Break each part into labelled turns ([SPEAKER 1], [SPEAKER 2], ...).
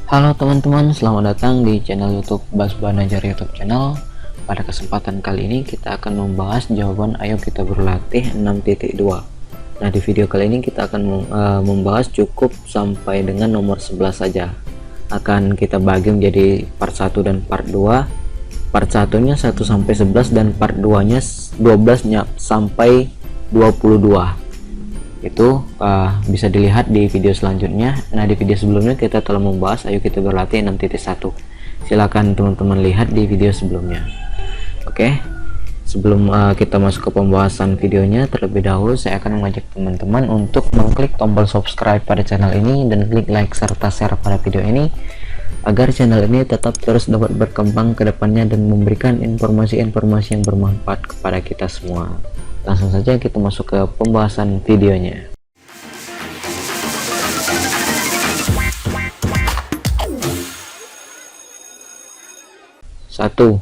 [SPEAKER 1] Halo teman-teman, selamat datang di channel YouTube Bas Banajar YouTube channel. Pada kesempatan kali ini kita akan membahas jawaban Ayo Kita Berlatih 6.2. Nah, di video kali ini kita akan membahas cukup sampai dengan nomor 11 saja. Akan kita bagi menjadi part 1 dan part 2. Part 1-nya 1 sampai 11 dan part 2-nya 12 sampai 22. Itu bisa dilihat di video selanjutnya. Nah, di video sebelumnya kita telah membahas Ayo Kita Berlatih 6.1. Silakan teman-teman lihat di video sebelumnya. Oke, sebelum kita masuk ke pembahasan videonya, terlebih dahulu saya akan mengajak teman-teman untuk mengklik tombol subscribe pada channel ini dan klik like serta share pada video ini agar channel ini tetap terus dapat berkembang ke depannya dan memberikan informasi-informasi yang bermanfaat kepada kita semua. Langsung saja kita masuk ke pembahasan videonya. Satu,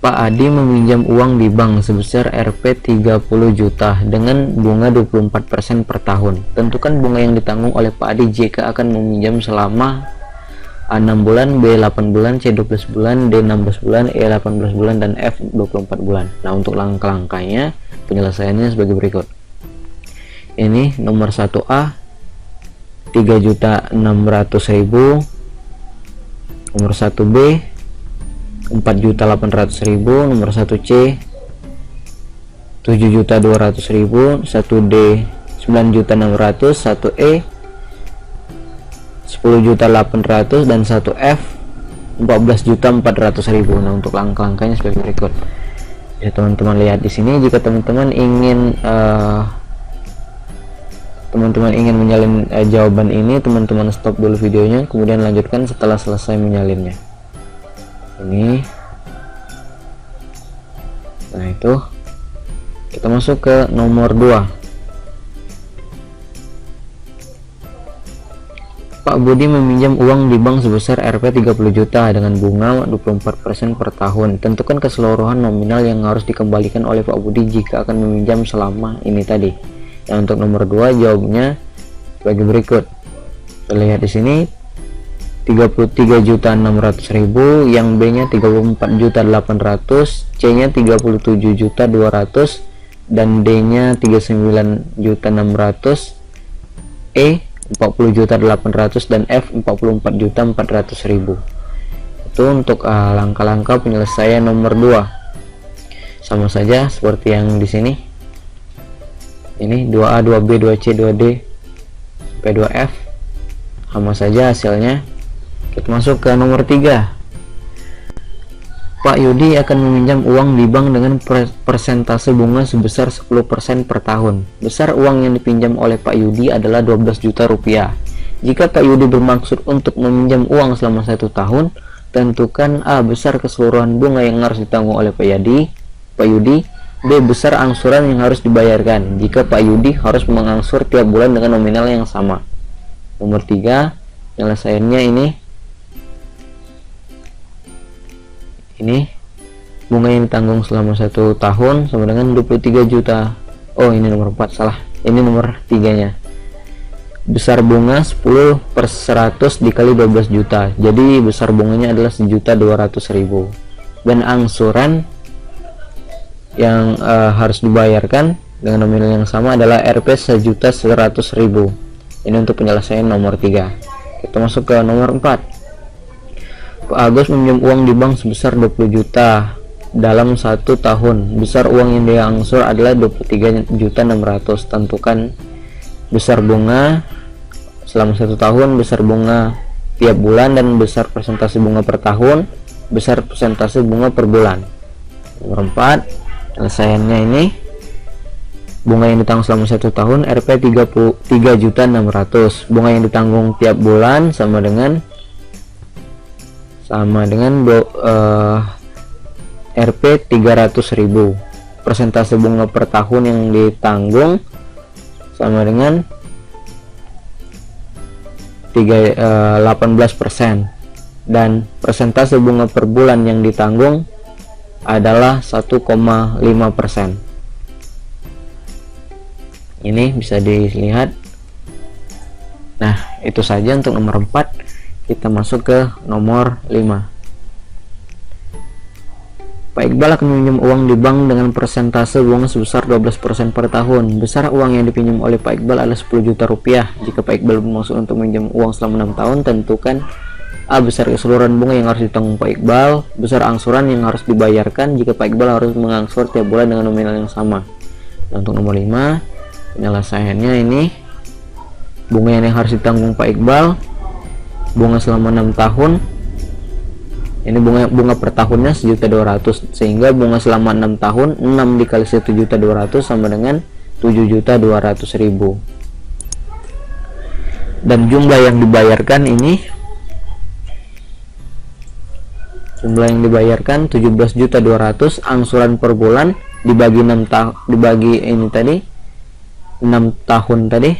[SPEAKER 1] Pak Adi meminjam uang di bank sebesar Rp 30 juta dengan bunga 24% per tahun. Tentukan bunga yang ditanggung oleh Pak Adi jika akan meminjam selama A 6 bulan, B 8 bulan, C 12 bulan, D 16 bulan, E 18 bulan, dan F 24 bulan. Nah, untuk langkah-langkahnya penyelesaiannya sebagai berikut. Ini nomor 1A 3.600.000, nomor 1B 4.800.000, nomor 1C 7.200.000, 1D 9.600.000, 1E 10.800.000, dan 1F 14.400.000. Nah, untuk langkah-langkahnya sebagai berikut. Ya, teman-teman lihat di sini. Jika teman-teman ingin menyalin jawaban ini, teman-teman stop dulu videonya, kemudian lanjutkan setelah selesai menyalinnya. Ini. Nah, itu kita masuk ke nomor 2. Pak Budi meminjam uang di bank sebesar Rp 30 juta dengan bunga 24% per tahun. Tentukan keseluruhan nominal yang harus dikembalikan oleh Pak Budi jika akan meminjam selama ini tadi. Nah, untuk nomor 2 jawabnya sebagai berikut. Kita lihat di sini 33.600.000, yang B-nya 34.800, C-nya 37.200, dan D-nya 39.600, E 40.800, dan F 44.400.000. Itu untuk langkah-langkah penyelesaian nomor 2. Sama saja seperti yang di sini. Ini 2A, 2B, 2C, 2D sampai 2F. Sama saja hasilnya. Kita masuk ke nomor 3. Pak Yudi akan meminjam uang di bank dengan persentase bunga sebesar 10% per tahun. Besar uang yang dipinjam oleh Pak Yudi adalah 12 juta rupiah. Jika Pak Yudi bermaksud untuk meminjam uang selama 1 tahun, tentukan A. Besar keseluruhan bunga yang harus ditanggung oleh Pak Yudi. B. Besar angsuran yang harus dibayarkan jika Pak Yudi harus mengangsur tiap bulan dengan nominal yang sama. Nomor 3, penyelesaiannya ini bunga yang ditanggung selama 1 tahun sama dengan 23 juta. Oh, ini nomor 4, salah. Ini nomor 3-nya. Besar bunga 10/100 dikali 12 juta. Jadi besar bunganya adalah 1.200.000. Dan angsuran yang harus dibayarkan dengan nominal yang sama adalah Rp 1.100.000. Ini untuk penyelesaian nomor 3. Kita masuk ke nomor 4. Pak Agus meminjam uang di bank sebesar 20 juta dalam 1 tahun. Besar uang yang diangsur adalah 23.600. Tentukan besar bunga selama 1 tahun, besar bunga tiap bulan, dan besar persentase bunga per tahun, besar persentase bunga per bulan. Nomor 4, penyelesaiannya ini bunga yang ditanggung selama 1 tahun Rp 33.600. Bunga yang ditanggung tiap bulan sama dengan Rp 300.000. Persentase bunga per tahun yang ditanggung sama dengan 18%, dan persentase bunga per bulan yang ditanggung adalah 1,5%. Ini bisa dilihat. Nah, itu saja untuk nomor 4. Kita masuk ke nomor 5. Pak Iqbal akan meminjam uang di bank dengan persentase bunga sebesar 12% per tahun. Besar uang yang dipinjam oleh Pak Iqbal adalah 10 juta rupiah. Jika Pak Iqbal bermaksud untuk meminjam uang selama 6 tahun, tentukan A. Besar keseluruhan bunga yang harus ditanggung Pak Iqbal, besar angsuran yang harus dibayarkan jika Pak Iqbal harus mengangsur tiap bulan dengan nominal yang sama. Nah, untuk nomor 5, penyelesaiannya ini bunga yang harus ditanggung Pak Iqbal, bunga selama 6 tahun. Ini bunga per tahunnya 1.200.000, sehingga bunga selama 6 tahun 6 dikali 1.200.000 sama dengan 7.200.000. Dan jumlah yang dibayarkan ini, jumlah yang dibayarkan 17.200.000, angsuran per bulan dibagi 6 tahun, dibagi ini tadi 6 tahun tadi,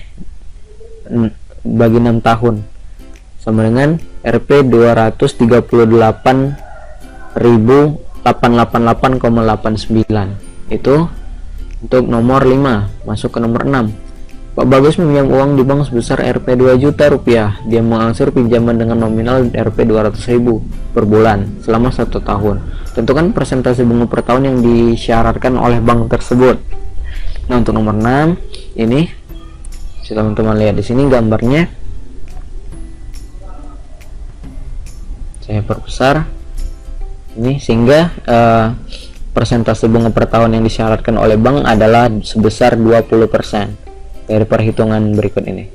[SPEAKER 1] bagi 6 tahun sama dengan Rp 238.888,89. Itu untuk nomor 5. Masuk ke nomor 6. Pak Bagus meminjam uang di bank sebesar Rp 2 juta rupiah. Dia mengangsur pinjaman dengan nominal Rp 200.000 per bulan selama 1 tahun. Tentukan persentase bunga per tahun yang disyaratkan oleh bank tersebut. Nah, untuk nomor 6 ini, teman-teman lihat di sini gambarnya. Saya perbesar ini sehingga persentase bunga per tahun yang disyaratkan oleh bank adalah sebesar 20% dari perhitungan berikut ini.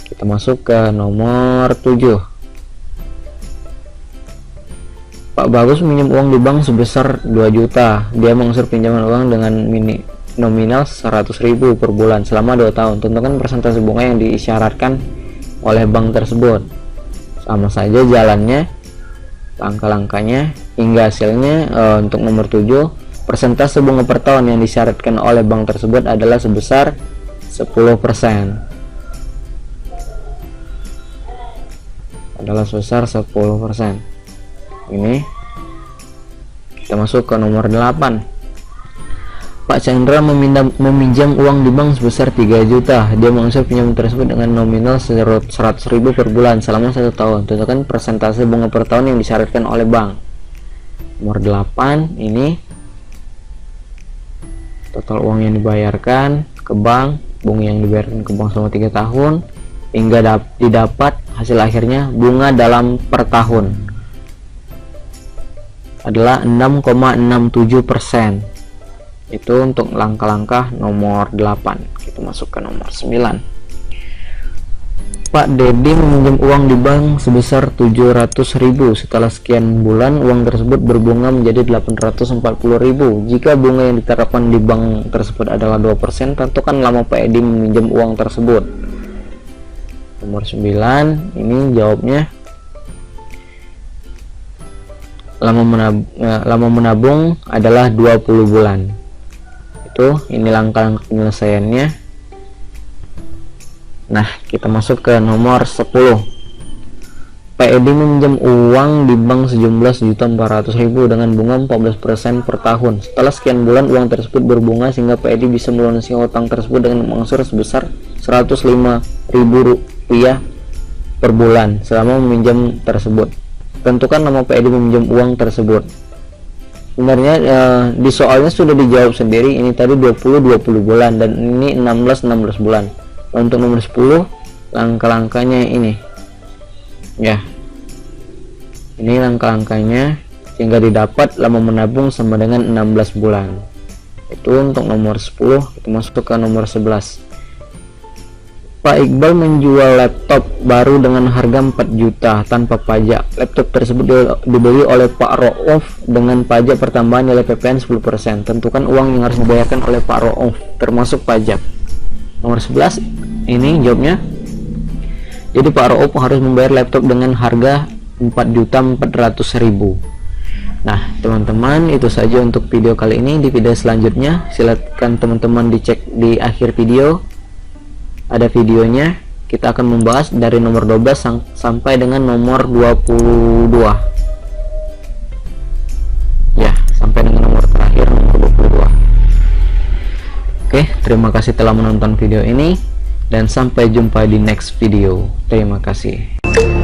[SPEAKER 1] Kita masuk ke nomor 7. Pak Bagus meminjam uang di bank sebesar 2 juta. Dia mengangsur pinjaman uang dengan nominal 100.000 per bulan selama 2 tahun. Tentukan persentase bunga yang disyaratkan oleh bank tersebut. Sama saja jalannya, langkah-langkahnya hingga hasilnya. Untuk nomor 7, persentase bunga per tahun yang disyaratkan oleh bank tersebut adalah sebesar 10%. Adalah sebesar 10%. Ini kita masuk ke nomor 8. Pak Chandra meminjam uang di bank sebesar 3 juta. Dia mengangsur pinjaman tersebut dengan nominal 100.000 per bulan selama 1 tahun. Tentukan persentase bunga per tahun yang disyaratkan oleh bank. Nomor 8 ini total uang yang dibayarkan ke bank, bunga yang dibayarkan ke bank selama 3 tahun hingga didapat hasil akhirnya bunga dalam per tahun adalah 6,67%. Itu untuk langkah-langkah nomor 8. Kita masuk ke nomor 9. Pak Dedi meminjam uang di bank sebesar 700.000. Setelah sekian bulan uang tersebut berbunga menjadi 840.000. Jika bunga yang diterapkan di bank tersebut adalah 2%, tentukan lama Pak Edi meminjam uang tersebut. Nomor 9 ini jawabnya lama menabung adalah 20 bulan. Ini langkah-langkah penyelesaiannya. Nah, kita masuk ke nomor 10. Pak Edi meminjam uang di bank sejumlah 1.400.000 dengan bunga 14% per tahun. Setelah sekian bulan uang tersebut berbunga sehingga Pak Edi bisa melunasi utang tersebut dengan mengangsur sebesar 105.000 rupiah per bulan selama meminjam tersebut. Tentukan nama Pak Edi meminjam uang tersebut. Sebenarnya di soalnya sudah dijawab sendiri. Ini tadi 20 bulan dan ini 16 bulan. Untuk nomor 10 langkah-langkahnya ini ya, ini langkah-langkahnya sehingga didapat lama menabung sama dengan 16 bulan. Itu untuk nomor 10. Kita masuk ke nomor 11. Pak Iqbal menjual laptop baru dengan harga 4 juta tanpa pajak. Laptop tersebut dibeli oleh Pak Rauf dengan pajak pertambahan nilai PPN 10%. Tentukan uang yang harus dibayarkan oleh Pak Rauf termasuk pajak. Nomor 11 ini jawabnya. Jadi Pak Rauf harus membayar laptop dengan harga 4.400.000. Nah, teman-teman, itu saja untuk video kali ini. Di video selanjutnya silakan teman-teman dicek di akhir video. Ada videonya. Kita akan membahas dari nomor 12 sampai dengan nomor 22 ya, sampai dengan nomor terakhir nomor 22. Oke, terima kasih telah menonton video ini dan sampai jumpa di next video. Terima kasih.